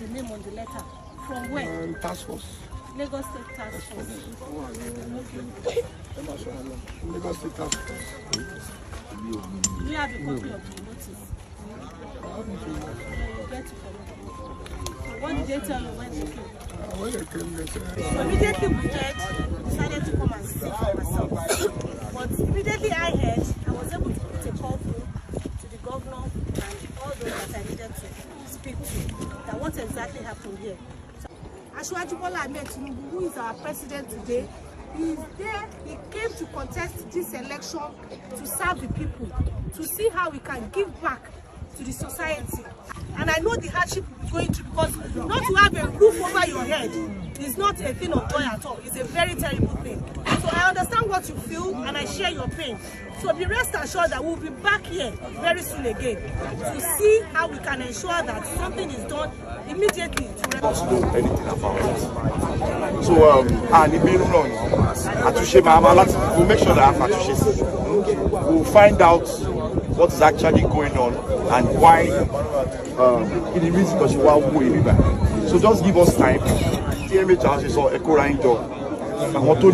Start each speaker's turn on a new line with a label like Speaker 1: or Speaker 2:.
Speaker 1: name on the letter. From where?
Speaker 2: Task Force.
Speaker 1: Lagos State Task Force.
Speaker 2: Lagos State Task Force.
Speaker 1: Do you have a copy of the notice? Get it from them. So what did they tell you when they came?
Speaker 2: When they came, they said...
Speaker 1: So immediately we heard, decided to come and see for myself. But immediately I heard, I was able to put a call through to the governor and all those that I needed to speak to, that what exactly happened here. Asiwaju Bola Ahmed Tinubu, who is our president today, he is there. He came to contest this election to serve the people, to see how we can give back to the society. And I know the hardship we're going through, because not to have a roof over your head is not a thing of joy at all. It's a very terrible thing. So I understand what you feel and I share your pain. So be rest assured that we'll be back here very soon again to see how we can ensure that something is done immediately to
Speaker 3: don't know anything about it. So we'll make sure that we'll find out what is actually going on and why in the reason because you want to. So just give us time. TMH has echo line job. I want to